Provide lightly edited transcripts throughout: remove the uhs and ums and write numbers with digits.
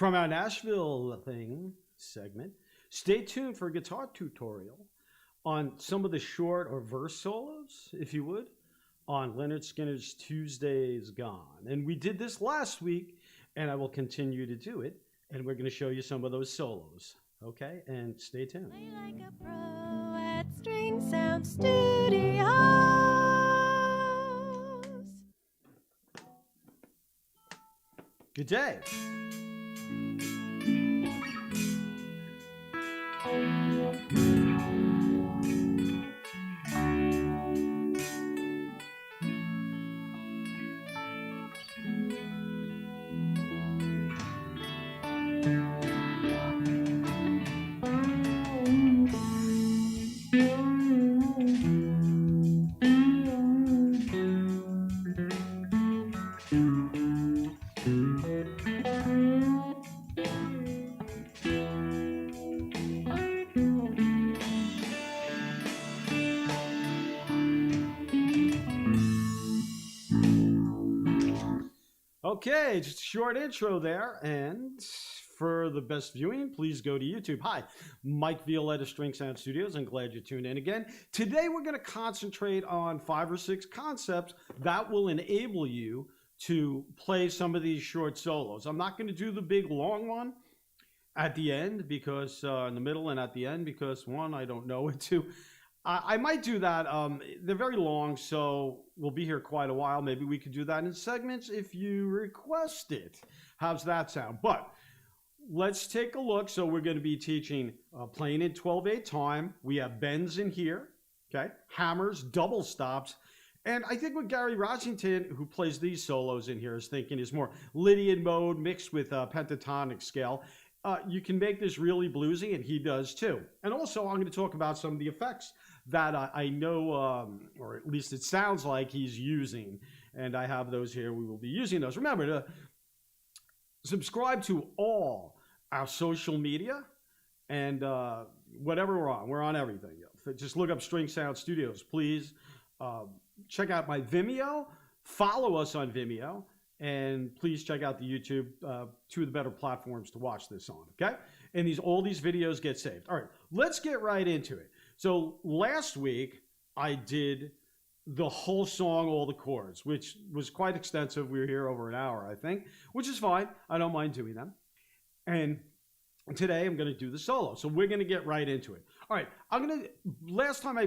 From our Nashville thing segment, stay tuned for a guitar tutorial on some of the short or verse solos, if you would, on Lynyrd Skynyrd's Tuesday's Gone. And we did this last week, and I will continue to do it, and we're going to show you some of those solos. Okay, and stay tuned. Play like a pro at String Sound Studios. Good day. Okay, just a short intro there, and for the best viewing, please go to YouTube. Hi, Mike Violette of String Sound Studios. I'm glad you tuned in again. Today we're going to concentrate on 5 or 6 concepts that will enable you to play some of these short solos. I'm not going to do the big long one at the end, because in the middle and at the end, because one, I don't know it. Two, I might do that. They're very long, so we'll be here quite a while. Maybe we could do that in segments if you request it. How's that sound? But let's take a look. So we're going to be teaching playing in 12/8 time. We have bends in here, okay? Hammers, double stops. And I think what Gary Rossington, who plays these solos in here, is thinking is more Lydian mode mixed with a pentatonic scale. You can make this really bluesy, and he does too. And also, I'm going to talk about some of the effects that I know, or at least it sounds like he's using. And I have those here. We will be using those. Remember to subscribe to all our social media and whatever we're on. We're on everything. Just look up String Sound Studios, please. Check out my Vimeo. Follow us on Vimeo. And please check out the YouTube, 2 of the better platforms to watch this on, okay? And all these videos get saved. All right, let's get right into it. So last week, I did the whole song, all the chords, which was quite extensive. We were here over an hour, I think, which is fine. I don't mind doing them. And today, I'm going to do the solo. So we're going to get right into it. All right, last time I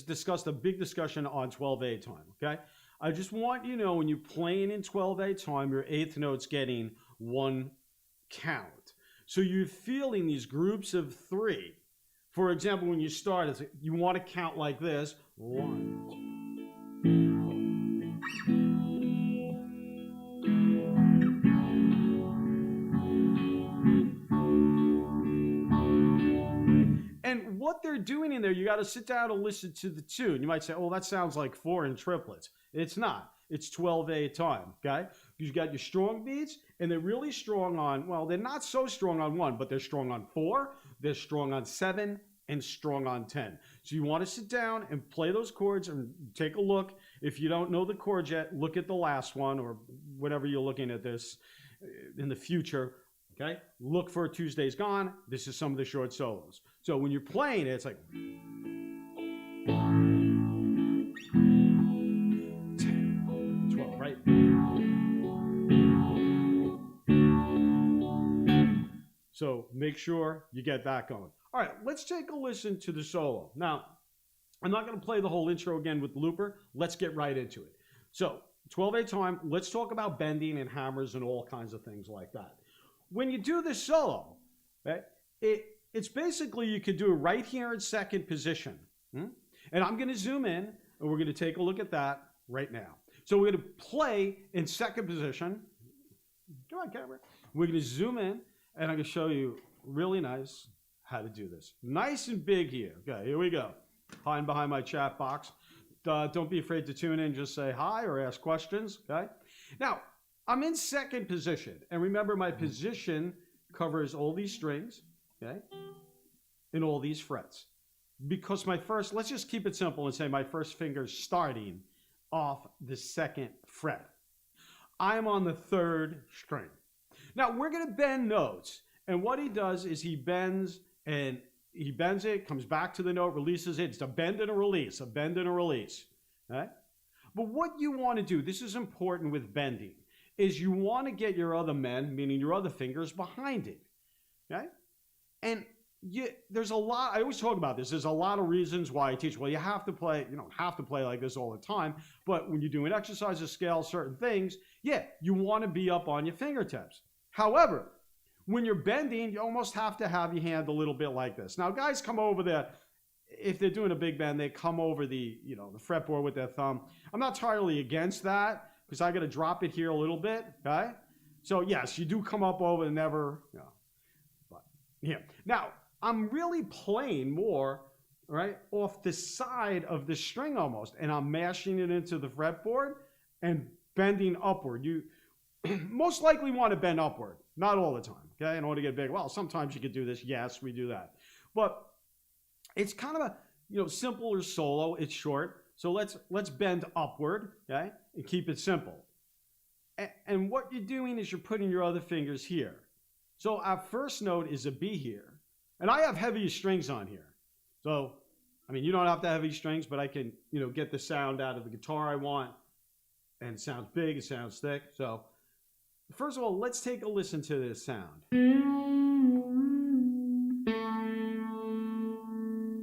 discussed a big discussion on 12/8 time, okay? I just want you to know when you're playing in 12/8 time, your 8th note's getting 1 count. So you're feeling these groups of 3. For example, when you start, you want to count like this. 1. And what they're doing in there, you got to sit down and listen to the tune. You might say, oh, that sounds like 4 in triplets. It's not. It's 12/8 time, okay? You've got your strong beats, and they're really strong on, well, they're not so strong on 1, but they're strong on 4, they're strong on 7, and strong on 10. So you want to sit down and play those chords and take a look. If you don't know the chords yet, look at the last one or whatever you're looking at this in the future, okay? Look for Tuesday's Gone. This is some of the short solos. So when you're playing it, it's like 10, 12, right? So make sure you get that going. All right, let's take a listen to the solo. Now, I'm not going to play the whole intro again with the looper. Let's get right into it. So 12/8 time, let's talk about bending and hammers and all kinds of things like that. When you do this solo, okay, it's basically you could do it right here in second position. And I'm going to zoom in, and we're going to take a look at that right now. So we're going to play in second position. Come on, camera. We're going to zoom in, and I'm going to show you really nice how to do this. Nice and big here. Okay, here we go. Hiding behind my chat box. Don't be afraid to tune in. Just say hi or ask questions, okay? Now, I'm in second position. And remember, my position covers all these strings, okay, and all these frets. Because let's just keep it simple and say my first finger's starting off the 2nd fret. I'm on the 3rd string. Now we're going to bend notes. And what he does is he bends it, comes back to the note, releases it. It's a bend and a release, a bend and a release. Okay? But what you want to do, this is important with bending, is you want to get your other men, meaning your other fingers, behind it. Okay? And there's a lot, I always talk about this, there's a lot of reasons why I teach. Well, you don't have to play like this all the time, but when you're doing exercises, scales, certain things, yeah, you want to be up on your fingertips. However, when you're bending, you almost have to have your hand a little bit like this. Now, guys come over there, if they're doing a big bend, they come over the fretboard with their thumb. I'm not entirely against that, because I got to drop it here a little bit, okay? So yes, you do come up over and never, but yeah. Now, I'm really playing more, right, off the side of the string almost, and I'm mashing it into the fretboard and bending upward. You most likely want to bend upward, not all the time, okay, in order to get big. Well, sometimes you could do this. Yes, we do that. But it's kind of a, simpler solo. It's short. So let's bend upward, okay, and keep it simple. And what you're doing is you're putting your other fingers here. So our first note is a B here. And I have heavy strings on here. So, I mean, you don't have to have heavy strings, but I can, get the sound out of the guitar I want. And it sounds big, it sounds thick. So, first of all, let's take a listen to this sound.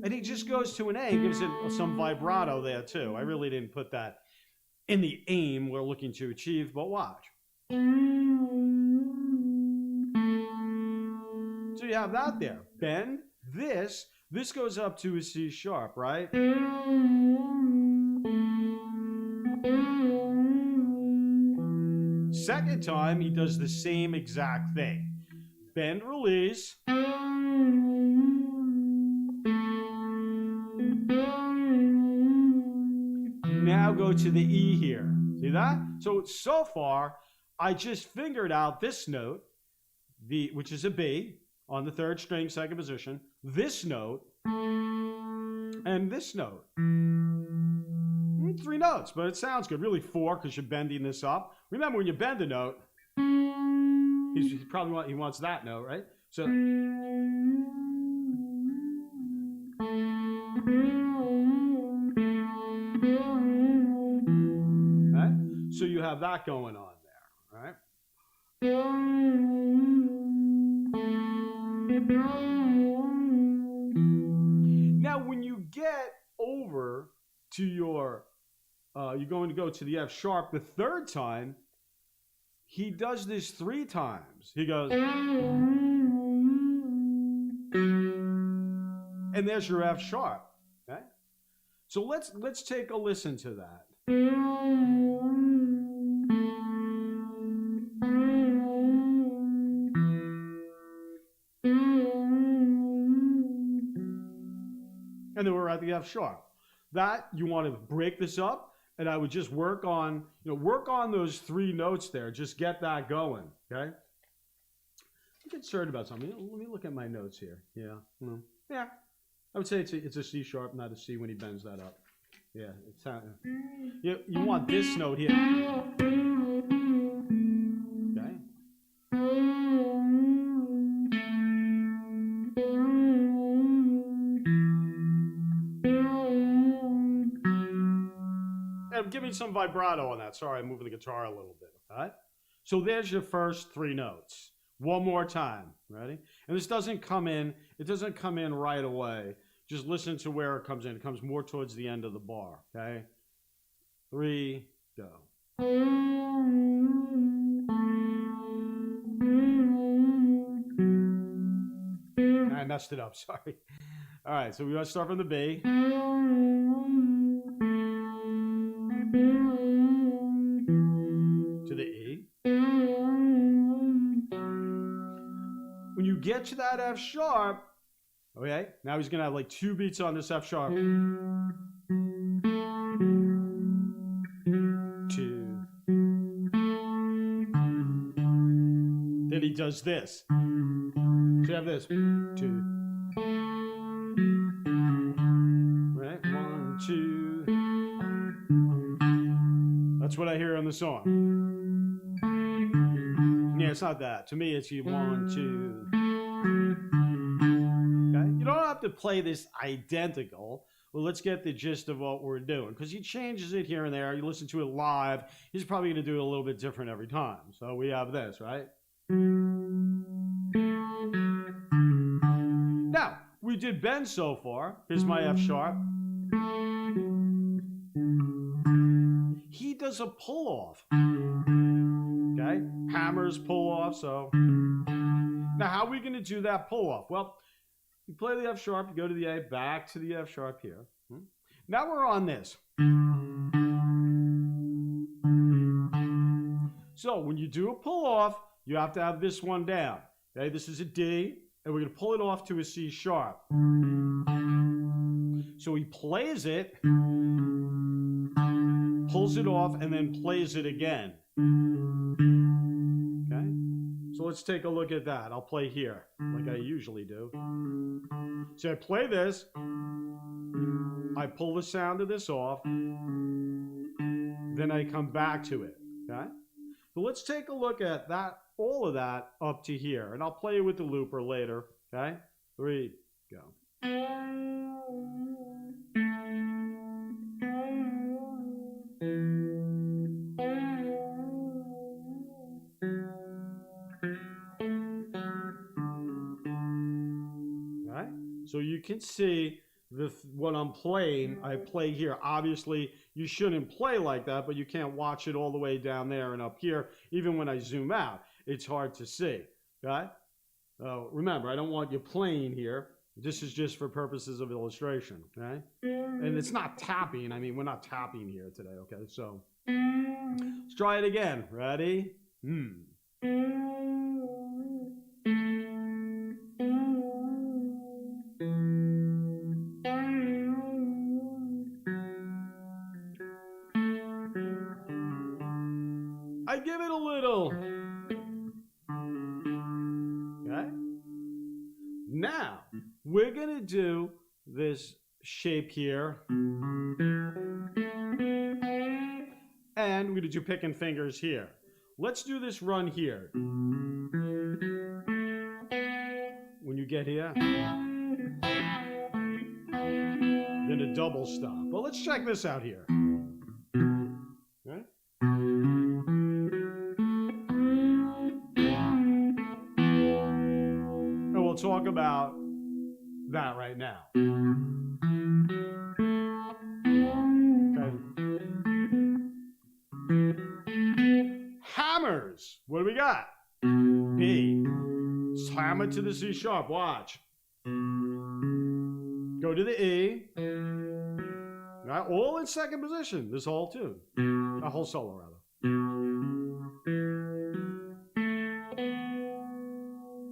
And he just goes to an A and gives it some vibrato there too. I really didn't put that in the aim we're looking to achieve, but watch. So you have that there. Bend. This goes up to a C sharp, right? Second time, he does the same exact thing. Bend, release. Now go to the E here. See that? So far, I just fingered out this note, which is a B, on the third string, second position, this note, and this note. 3 notes, but it sounds good. Really 4, because you're bending this up. Remember, when you bend a note, he wants that note, right? So, right? So you have that going on there, right? Now, when you get over to you're going to go to the F sharp the third time, he does this 3 times. He goes, and there's your F sharp. Okay? So let's take a listen to that. And then we're at the F sharp. That, you want to break this up, and I would just work on those 3 notes there. Just get that going, okay? I'm concerned about something. Let me look at my notes here. Yeah. Yeah. I would say it's a C sharp, not a C when he bends that up. Yeah. You want this note here. Okay? And give me some vibrato on that. Sorry, I'm moving the guitar a little bit. All right? So there's your first 3 notes. One more time. Ready? And this doesn't come in. It doesn't come in right away. Just listen to where it comes in. It comes more towards the end of the bar. Okay? 3, go. I messed it up. Sorry. All right. So we want to start from the B. To the E. When you get to that F sharp, okay, now he's going to have like 2 beats on this F sharp. 2. Then he does this. So you have this. 2. Right? 1, 2. That's what I hear on the song. Yeah. Yeah, it's not that. To me, it's you 1, 2. Okay? You don't have to play this identical. Well, let's get the gist of what we're doing. Because he changes it here and there. You listen to it live. He's probably going to do it a little bit different every time. So we have this, right? Now, we did bend so far. Here's my F sharp. He does a pull off. Okay? Hammers pull off. So now how are we going to do that pull off? Well, you play the F sharp, you go to the A, back to the F sharp here. Now we're on this. So when you do a pull off, you have to have this one down. Okay, this is a D, and we're going to pull it off to a C sharp. So he plays it, pulls it off, and then plays it again. Okay? So let's take a look at that. I'll play here, like I usually do. So I play this, I pull the sound of this off, then I come back to it. Okay? So let's take a look at that, all of that up to here, and I'll play it with the looper later. Okay? 3, go. So you can see what I'm playing, I play here. Obviously, you shouldn't play like that, but you can't watch it all the way down there and up here. Even when I zoom out, it's hard to see. Okay? Remember, I don't want you playing here. This is just for purposes of illustration. Okay? And it's not tapping. I mean, we're not tapping here today. Okay? So let's try it again. Ready? I give it a little. Okay? Now, we're going to do this shape here. And we're going to do picking fingers here. Let's do this run here. When you get here, then a double stop. Well, let's check this out here. Okay? And we'll talk about that right now. Hammers. What do we got? B. Hammer to the C sharp. Watch. Go to the E. Right, all in second position. This whole tune. A whole solo, rather.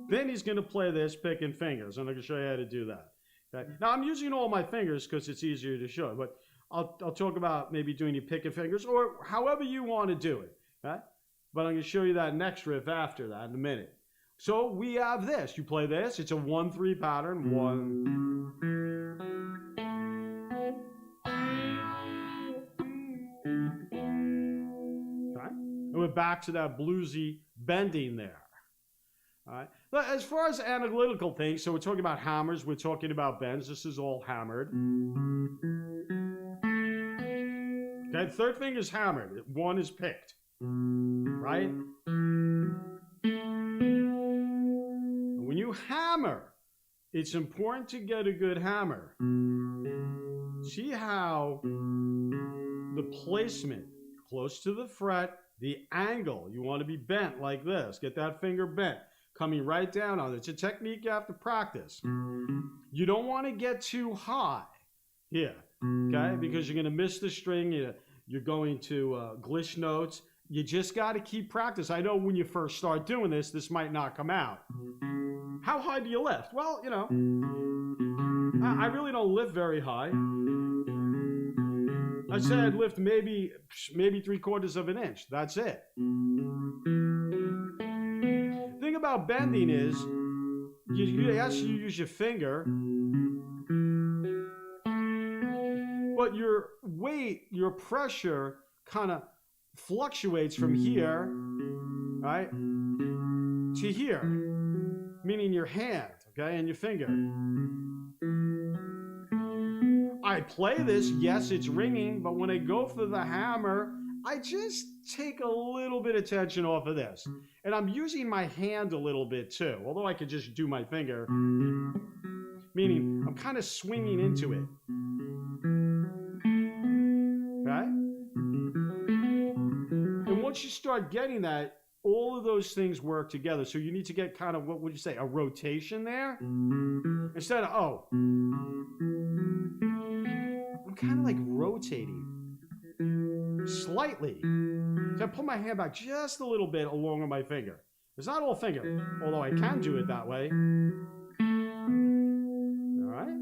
Then he's going to play this picking fingers. I'm going to show you how to do that. Okay? Now, I'm using all my fingers because it's easier to show. But I'll talk about maybe doing your picking fingers or however you want to do it. Okay? But I'm going to show you that next riff after that in a minute. So we have this. You play this. It's a 1-3 pattern. 1. Okay? And we're back to that bluesy bending there. All right. But as far as analytical things, so we're talking about hammers. We're talking about bends. This is all hammered. Okay. Third finger is hammered. 1 is picked. Right? When you hammer, it's important to get a good hammer. See how the placement, close to the fret, the angle, you want to be bent like this. Get that finger bent, coming right down on it. It's a technique you have to practice. You don't want to get too high here, okay? Because you're going to miss the string. You're going to glitch notes. You just got to keep practice. I know when you first start doing this, this might not come out. How high do you lift? Well, you know, I really don't lift very high. I said I'd lift maybe 3/4 of an inch. That's it. The thing about bending is, yes, you use your finger, but your weight, your pressure kind of fluctuates from here, right, to here, meaning your hand, okay, and your finger. I play this, yes, it's ringing, but when I go for the hammer, I just take a little bit of tension off of this. And I'm using my hand a little bit too, although I could just do my finger, meaning I'm kind of swinging into it. Okay? And once you start getting that, all of those things work together. So you need to get kind of, what would you say, a rotation there? Instead of, oh. I'm kind of like rotating slightly. So I pull my hand back just a little bit along with my finger. It's not all finger, although I can do it that way. All right?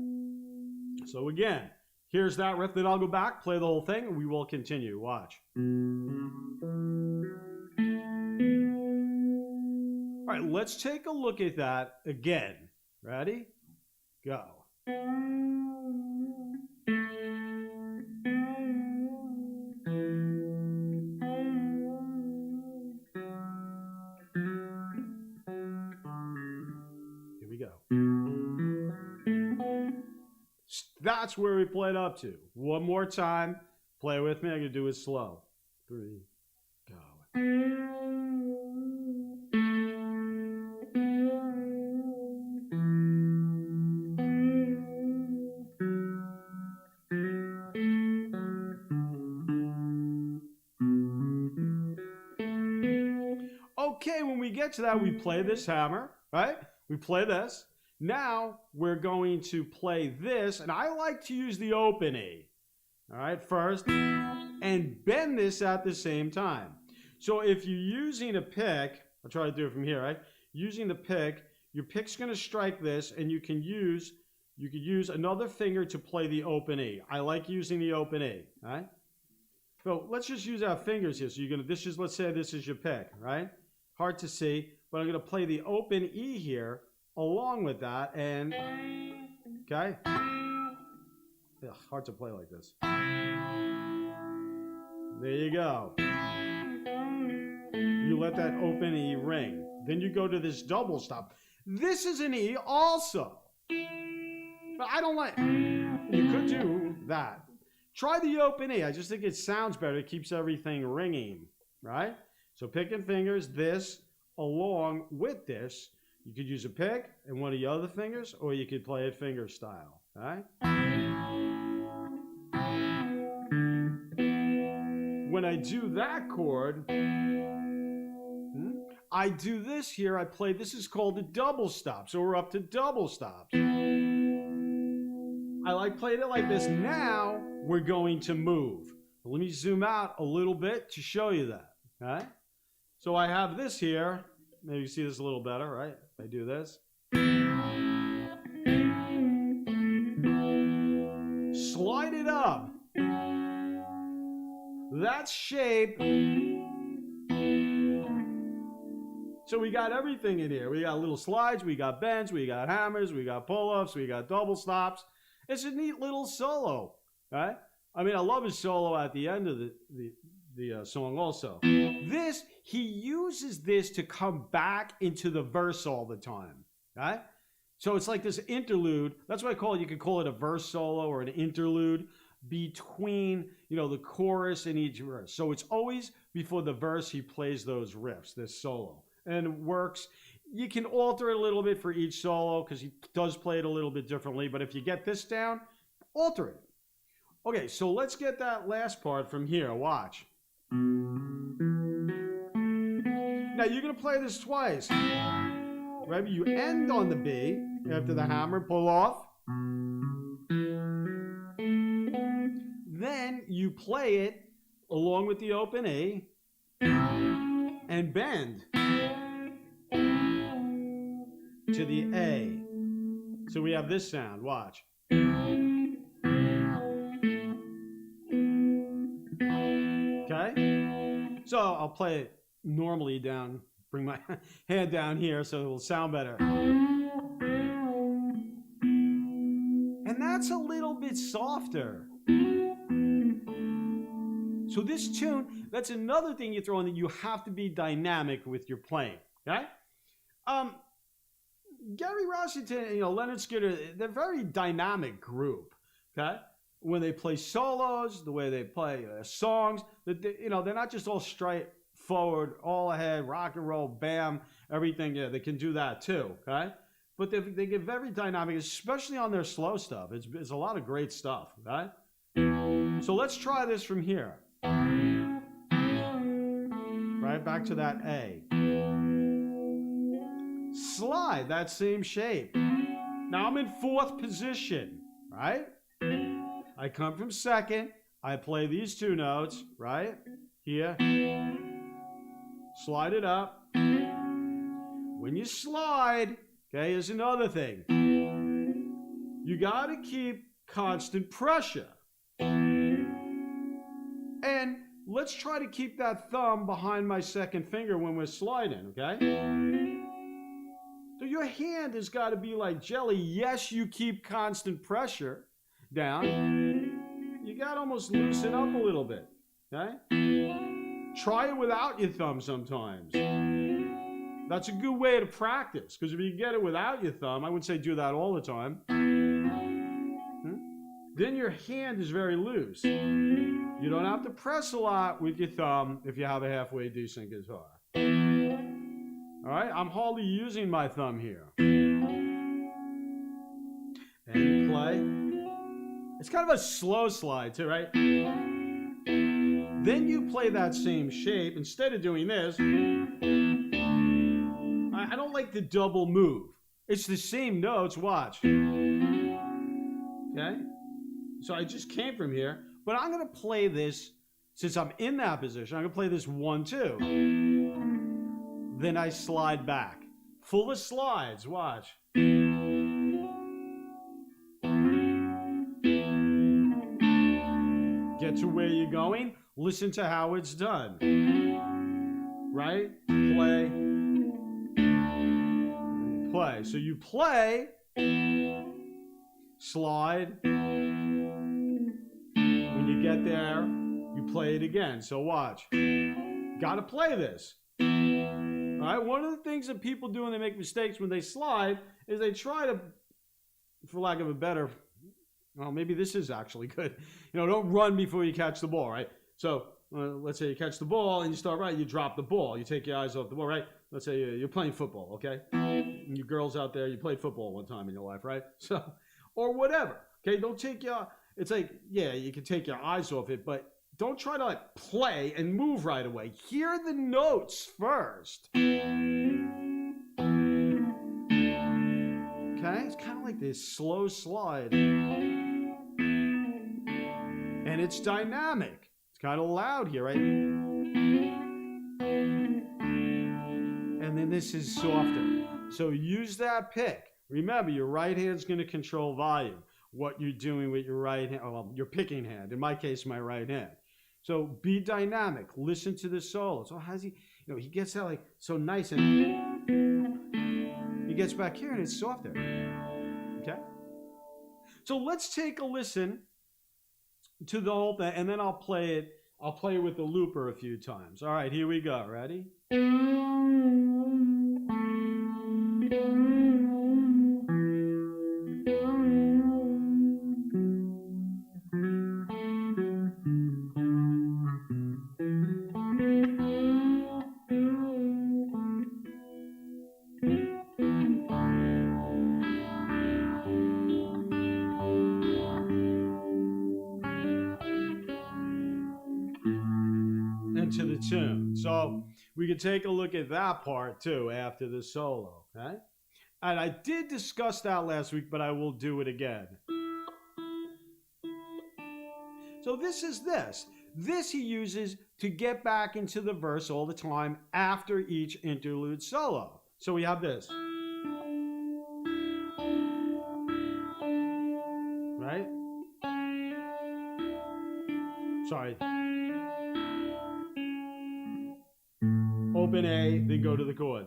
So again, here's that riff. Then I'll go back, play the whole thing, and we will continue. Watch. All right, let's take a look at that again. Ready? Go. Here we go. That's where we played up to. One more time. Play with me. I'm going to do it slow. 3, go. Okay, when we get to that, we play this hammer, right? We play this. Now we're going to play this, and I like to use the open E, all right, first, and bend this at the same time. So if you're using a pick, I'll try to do it from here, right? Using the pick, your pick's going to strike this, and you could use another finger to play the open E. I like using the open E, all right? So let's just use our fingers here. So you're going to, let's say this is your pick, right? Hard to see, but I'm going to play the open E here along with that, and, okay? Ugh, hard to play like this. There you go. You let that open E ring. Then you go to this double stop. This is an E also. But I don't like, you could do that. Try the open E. I just think it sounds better. It keeps everything ringing, right? So picking fingers, this, along with this. You could use a pick and one of the other fingers, or you could play it finger style, right? When I do that chord, I do this here. I play, this is called a double stop. So we're up to double stops. I like playing it like this. Now we're going to move. Let me zoom out a little bit to show you that, okay? So I have this here. Maybe you see this a little better, right? If I do this. Slide it up. That's shape. So we got everything in here. We got little slides, we got bends, we got hammers, we got pull-ups, we got double stops. It's a neat little solo, right? I mean, I love his solo at the end of the song also. This, he uses this to come back into the verse all the time, right? So it's like this interlude. That's what I call it. You could call it a verse solo or an interlude between, you know, the chorus and each verse. So it's always before the verse he plays those riffs, this solo. And it works. You can alter it a little bit for each solo because he does play it a little bit differently. But if you get this down, alter it. Okay, so let's get that last part from here. Watch. Now you're going to play this twice. Right? You end on the B after the hammer, pull off. Then you play it along with the open E and bend to the A. So we have this sound. Watch. Okay? So I'll play it normally down, bring my hand down here so it will sound better. And that's a little bit softer. So this tune, that's another thing you throw in, that you have to be dynamic with your playing, okay? Um, Gary Rossington, Lynyrd Skynyrd, they're a very dynamic group. Okay, when they play solos, the way they play songs, they're not just all straightforward, all ahead, rock and roll, bam, everything. Yeah, they can do that too. Okay, but they get very dynamic, especially on their slow stuff. It's a lot of great stuff. Okay, so let's try this from here. Right back to that A. Slide that same shape. Now I'm in 4th position, right? I come from 2nd. I play these 2 notes, right? Here. Slide it up. When you slide, okay, here's another thing. You got to keep constant pressure. And let's try to keep that thumb behind my 2nd finger when we're sliding, okay? So your hand has got to be like jelly. Yes, you keep constant pressure down. You got to almost loosen up a little bit, okay? Try it without your thumb sometimes. That's a good way to practice, because if you get it without your thumb, I would say do that all the time. Then your hand is very loose. You don't have to press a lot with your thumb if you have a halfway decent guitar. All right, I'm hardly using my thumb here. And you play. It's kind of a slow slide too, right? Then you play that same shape. Instead of doing this, I don't like the double move. It's the same notes, watch. Okay? So I just came from here, but I'm going to play this, since I'm in that position, I'm going to play this 1, 2. Then I slide back. Full of slides, watch. Get to where you're going, listen to how it's done. Right? Play. Play. So you play, slide. When you get there, you play it again. So watch. Gotta play this. All right, one of the things that people do when they make mistakes when they slide is they try to, for lack of a better, well, maybe this is actually good. Don't run before you catch the ball, right? So let's say you catch the ball and you start right, you drop the ball. You take your eyes off the ball, right? Let's say you're playing football, okay? And you girls out there, you played football one time in your life, right? So, or whatever, okay? Don't take it's like, yeah, you can take your eyes off it, but don't try to play and move right away. Hear the notes first. Okay? It's kind of like this slow slide. And it's dynamic. It's kind of loud here, right? And then this is softer. So use that pick. Remember, your right hand's going to control volume. What you're doing with your right hand, well, your picking hand. In my case, my right hand. So be dynamic. Listen to the solo. So how's he, he gets that so nice, and he gets back here and it's softer. Okay? So let's take a listen to the whole thing, and then I'll play it with the looper a few times. All right, here we go. Ready? To the tune. So we could take a look at that part too after the solo, okay? And I did discuss that last week, but I will do it again. So this is this. This he uses to get back into the verse all the time after each interlude solo. So we have this. Right? Sorry. Open A, then go to the chord.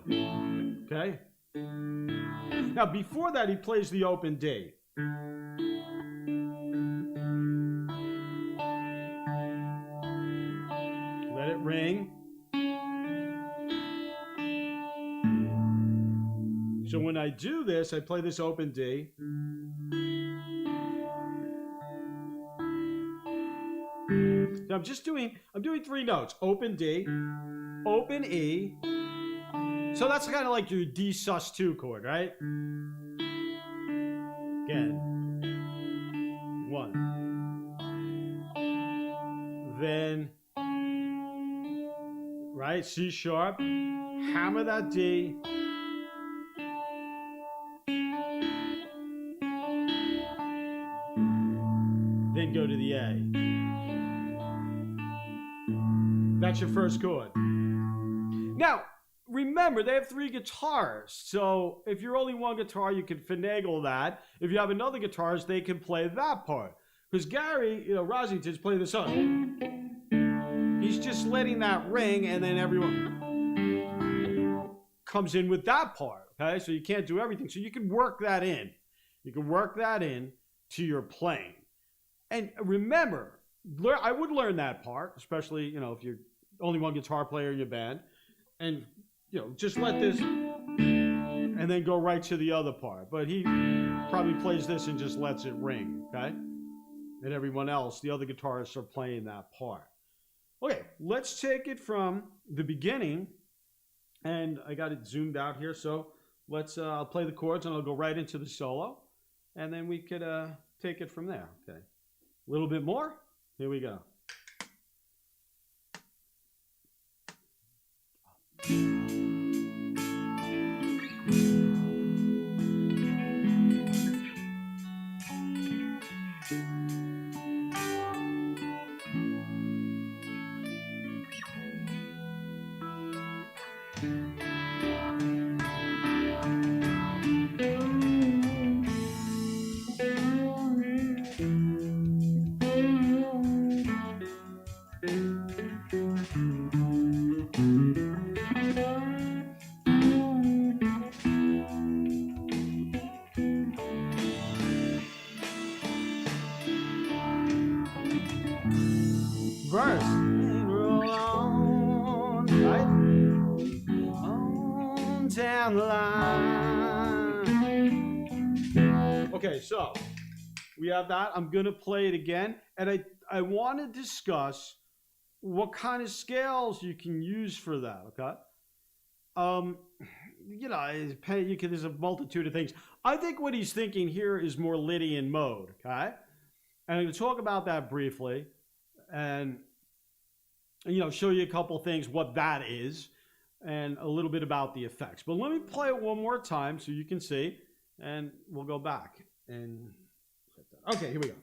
Okay? Now, before that, he plays the open D. Let it ring. So when I do this, I play this open D. So I'm doing 3 notes. Open D, open E. So that's kind of like your D sus2 chord, right? Again. 1. Then, right, C sharp, hammer that D. Then go to the A. That's your first chord. Now, remember, they have 3 guitars. So if you're only one guitar, you can finagle that. If you have another guitarist, they can play that part. Because Gary, Rosington's playing the song. He's just letting that ring, and then everyone comes in with that part. Okay, so you can't do everything. So you can work that in. You can work that in to your playing. And remember, I would learn that part, especially if you're only one guitar player in your band, and just let this, and then go right to the other part. But he probably plays this and just lets it ring. Okay. And everyone else, the other guitarists, are playing that part. Okay, let's take it from the beginning. And I got it zoomed out here, so I'll play the chords and I'll go right into the solo. And then we could take it from there. Okay, a little bit more. Here we go. Verse. Roll on, right? On down the line. Okay, so we have that. I'm going to play it again. And I want to discuss what kind of scales you can use for that, okay? There's a multitude of things. I think what he's thinking here is more Lydian mode, okay? And I'm going to talk about that briefly. And show you a couple things what that is and a little bit about the effects. But let me play it one more time so you can see, and we'll go back and okay, here we go.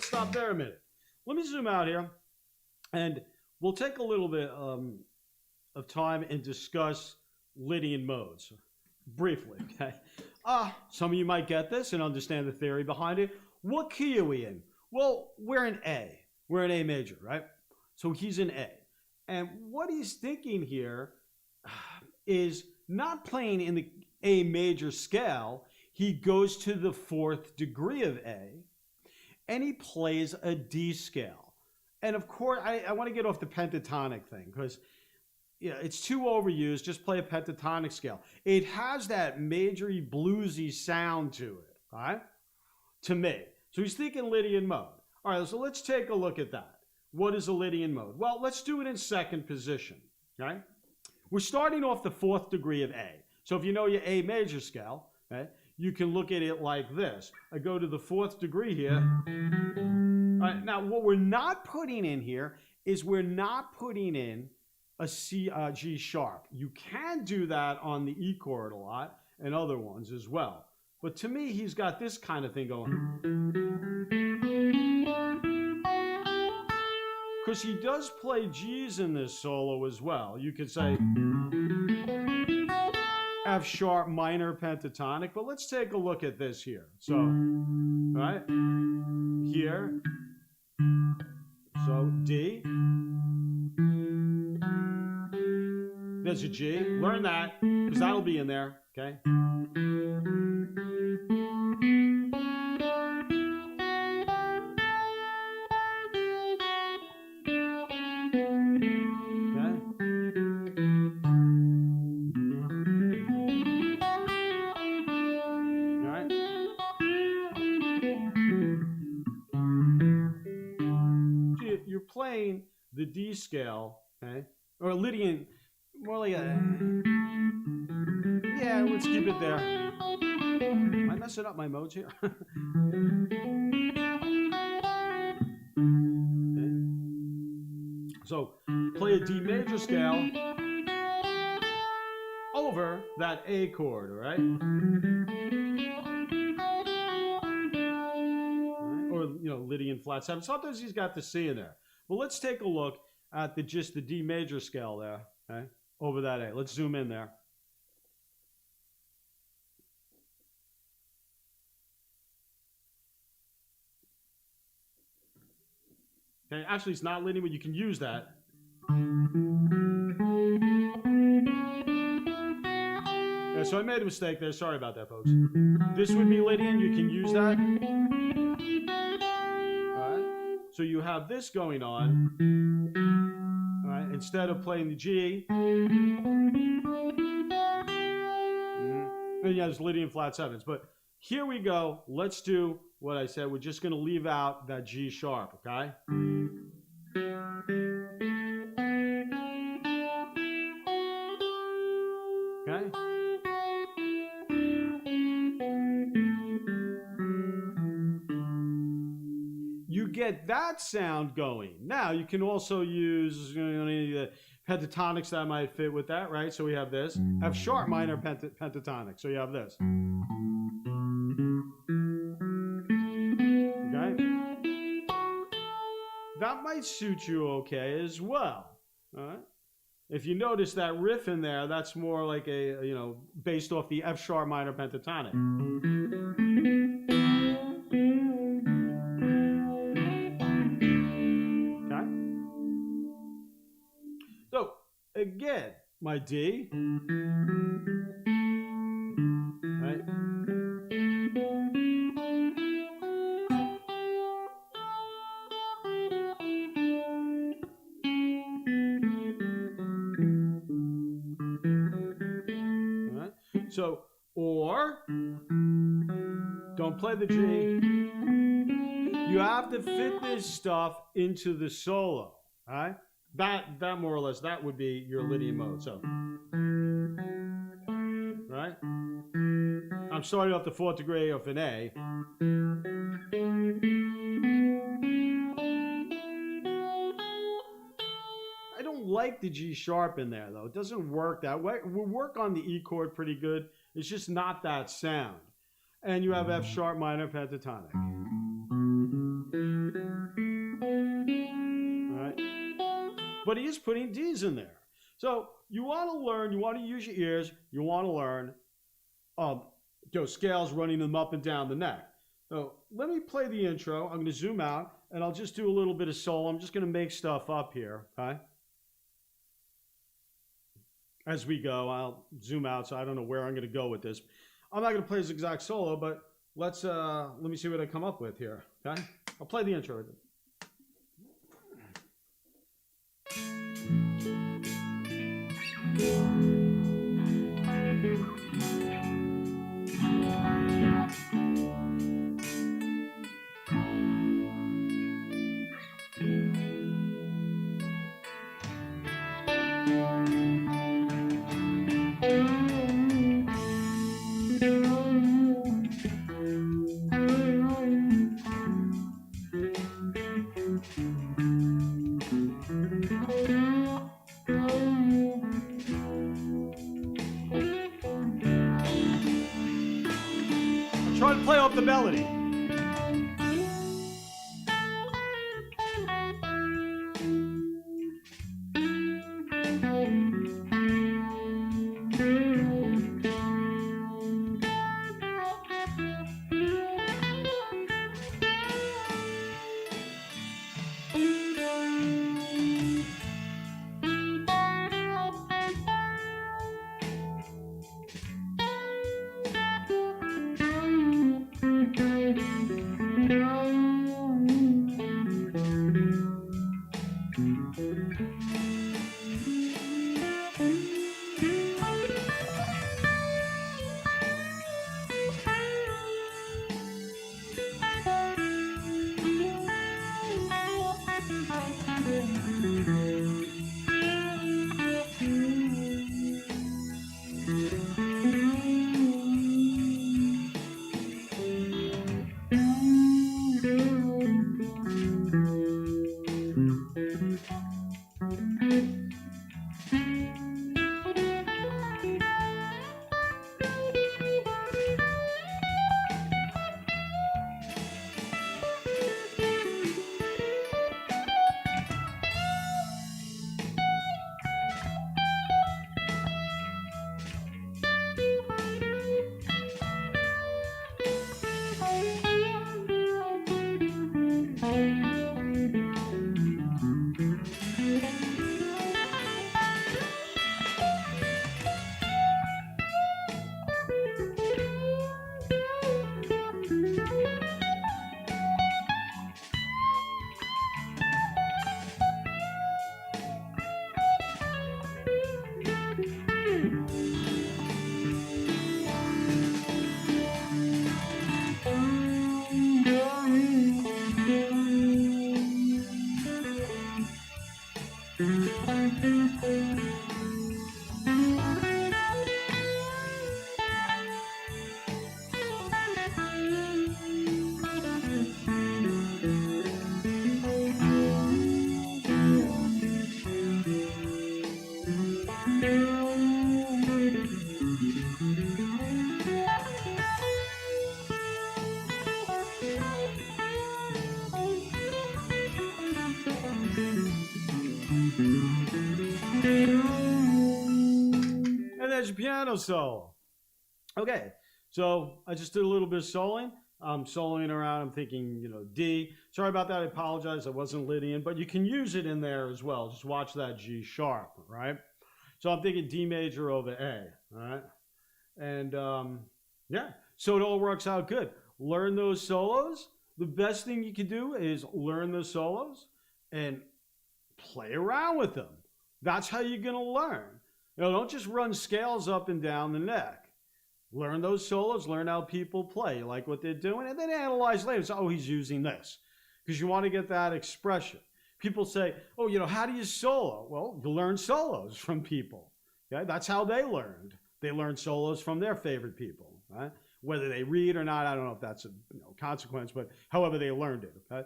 Stop there a minute. Let me zoom out here, and we'll take a little bit of time and discuss Lydian modes briefly. Okay. Some of you might get this and understand the theory behind it. What key are we in? Well, we're in A. We're in A major, right? So he's in A, and what he's thinking here is not playing in the A major scale. He goes to the 4th degree of A. And he plays a D scale. And of course, I want to get off the pentatonic thing because it's too overused. Just play a pentatonic scale. It has that majory bluesy sound to it, right? To me. So he's thinking Lydian mode. All right, so let's take a look at that. What is a Lydian mode? Well, let's do it in 2nd position, right? We're starting off the 4th degree of A. So if you know your A major scale, right? You can look at it like this. I go to the 4th degree here. All right, now, what we're not putting in here is we're not putting in a G sharp. You can do that on the E chord a lot and other ones as well. But to me, he's got this kind of thing going. Because he does play G's in this solo as well. You could say F sharp minor pentatonic, but let's take a look at this here. So, right here, so D, there's a G, learn that, because that'll be in there, okay? Playing the D scale, okay, or Lydian, more like a, yeah, let's keep it there. Am I messing up my modes here? Okay. So play a D major scale over that A chord, all right? Or, you know, Lydian flat 7. Sometimes he's got the C in there. Well, let's take a look at just the D major scale there, okay, over that A. Let's zoom in there. Okay, actually, it's not Lydian, but you can use that. Yeah, so I made a mistake there. Sorry about that, folks. This would be Lydian. You can use that. So you have this going on, all right, instead of playing the G, then you have this Lydian flat 7s. But here we go. Let's do what I said. We're just going to leave out that G sharp, okay? Okay? You get that sound going. Now you can also use any of the pentatonics that might fit with that, right? So we have this F sharp minor pentatonic. So you have this. Okay, that might suit you okay as well. All right. If you notice that riff in there, that's more like a, you know, based off the F sharp minor pentatonic. Again, my D, right? All right. So, or, don't play the G. You have to fit this stuff into the solo, all right? That more or less, that would be your Lydian mode. So, right? I'm starting off the 4th degree of an A. I don't like the G sharp in there, though. It doesn't work that way. We'll work on the E chord pretty good. It's just not that sound. And you have F sharp minor pentatonic. But he is putting D's in there. So you want to learn, you want to use your ears, you want to learn scales, running them up and down the neck. So let me play the intro. I'm going to zoom out, and I'll just do a little bit of solo. I'm just going to make stuff up here, okay? As we go, I'll zoom out, so I don't know where I'm going to go with this. I'm not going to play this exact solo, but let me see what I come up with here, okay? I'll play the intro. want to play off the melody. Piano solo. Okay, so I just did a little bit of soloing. I'm soloing around. I'm thinking, you know, D. Sorry about that. I apologize. I wasn't Lydian, but you can use it in there as well. Just watch that G sharp, right? So I'm thinking D major over A, all right? And yeah, so it all works out good. Learn those solos. The best thing you can do is learn the solos and play around with them. That's how you're going to learn. You know, don't just run scales up and down the neck. Learn those solos, learn how people play. You like what they're doing, and then analyze later. So, oh, he's using this. Because you want to get that expression. People say, oh, you know, how do you solo? Well, you learn solos from people. Okay? That's how they learned. They learned solos from their favorite people. Right? Whether they read or not, I don't know if that's a consequence, but however they learned it. Okay?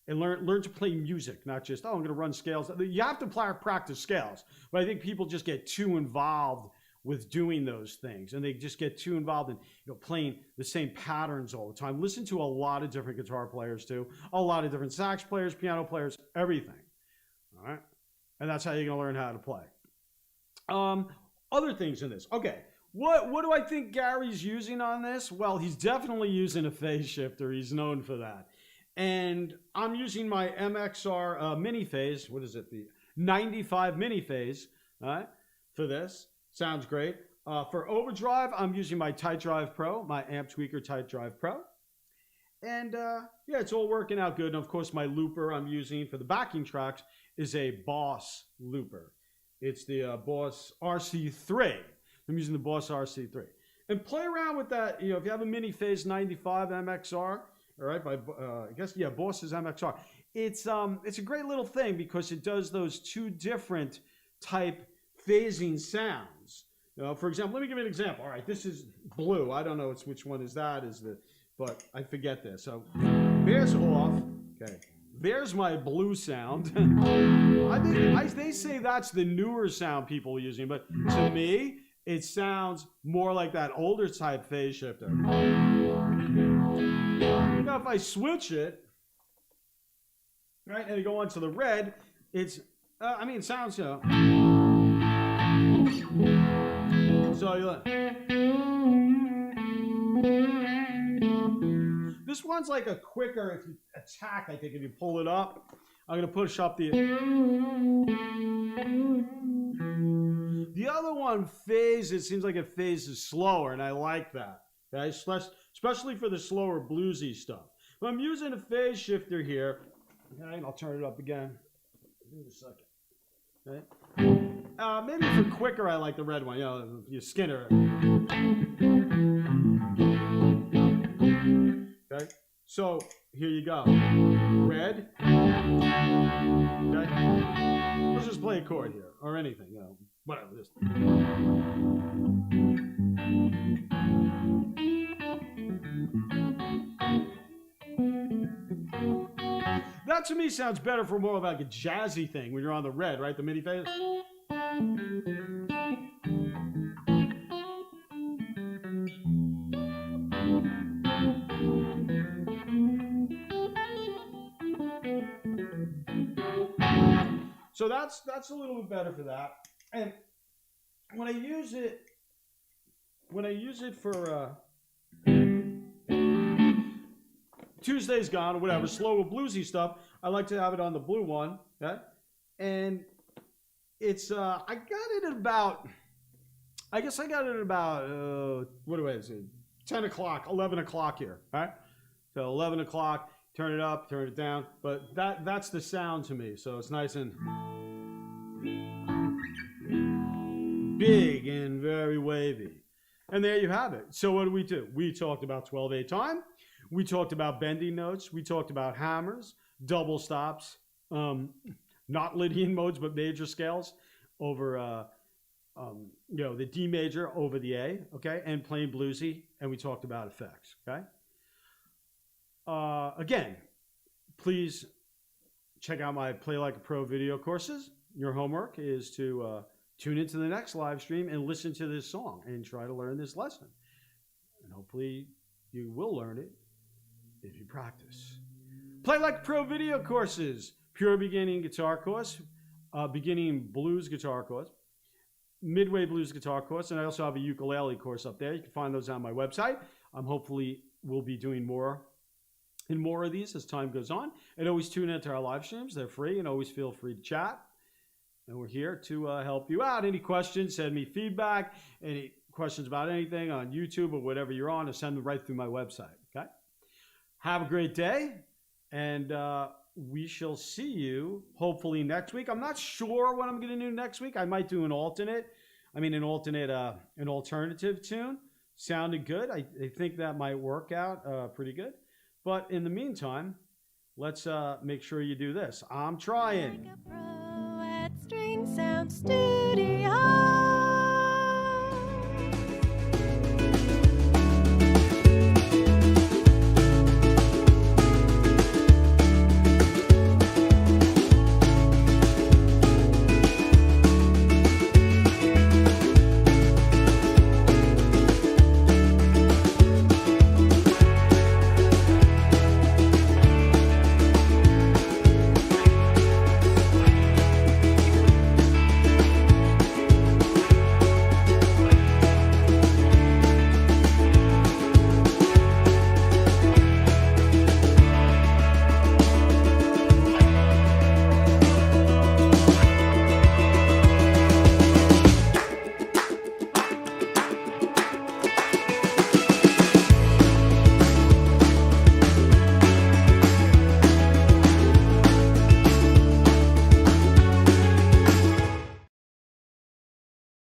And learn to play music, not just, oh, I'm going to run scales. You have to practice scales. But I think people just get too involved with doing those things. And they just get too involved in playing the same patterns all the time. Listen to a lot of different guitar players too. A lot of different sax players, piano players, everything. All right? And that's how you're going to learn how to play. Other things in this. Okay. What do I think Gary's using on this? Well, he's definitely using a phase shifter. He's known for that. And I'm using my MXR mini phase. What is it? The 95 mini phase for this. Sounds great. For overdrive, I'm using my Tight Drive Pro, my Amp Tweaker Tight Drive Pro. And yeah, it's all working out good. And of course, my looper I'm using for the backing tracks is a Boss looper. It's the Boss RC3. I'm using the Boss RC3. And play around with that. You know, if you have a mini phase 95 MXR, all right, by I guess, yeah, Boss's MXR. It's a great little thing because it does those two different type phasing sounds. For example, let me give you an example. All right, this is blue. I don't know which one is that, but I forget this. So there's off. Okay, there's my blue sound. They say that's the newer sound people are using, but to me, it sounds more like that older type phase shifter. Now if I switch it, right, and I go on to the red, it's, I mean, it sounds, you know. So you look. This one's like a quicker, if you attack, I think, if you pull it up. I'm going to push up the other one phase, it seems like it phases slower, and I like that. Okay? Especially for the slower bluesy stuff. But I'm using a phase shifter here. Okay, and I'll turn it up again. Give me a second. Okay. Maybe for quicker, I like the red one. You know, you Skynyrd. Okay. So here you go. Red. Okay. Let's just play a chord here, or anything. You know, whatever. Just. That to me sounds better for more of like a jazzy thing when you're on the red, right? The MIDI phase. So that's a little bit better for that. And when I use it for Tuesday's Gone or whatever, slow bluesy stuff, I like to have it on the blue one. Okay? And it's I got it at about, what do I say, 10 o'clock, 11 o'clock here, right? So 11 o'clock, turn it up, turn it down, but that's the sound to me, so it's nice and big and very wavy. And there you have it. So what do? We talked about 12/8 time. We talked about bending notes. We talked about hammers, double stops, not Lydian modes, but major scales over, the D major over the A, okay, and plain bluesy. And we talked about effects, okay. Again, please check out my Play Like a Pro video courses. Your homework is to tune into the next live stream and listen to this song and try to learn this lesson. And hopefully you will learn it if you practice. Play Like a Pro video courses, pure beginning guitar course, beginning blues guitar course, midway blues guitar course, and I also have a ukulele course up there. You can find those on my website. Hopefully we'll be doing more of these as time goes on. And always tune into our live streams. They're free, and always feel free to chat. And we're here to help you out. Any questions, send me feedback. Any questions about anything on YouTube or whatever you're on, or send them right through my website. Okay? Have a great day, and we shall see you hopefully next week. I'm not sure what I'm going to do next week. I might do an alternative tune. Sounded good. I think that might work out pretty good. But in the meantime, let's make sure you do this. I'm trying. Like a pro at String Sound Studio.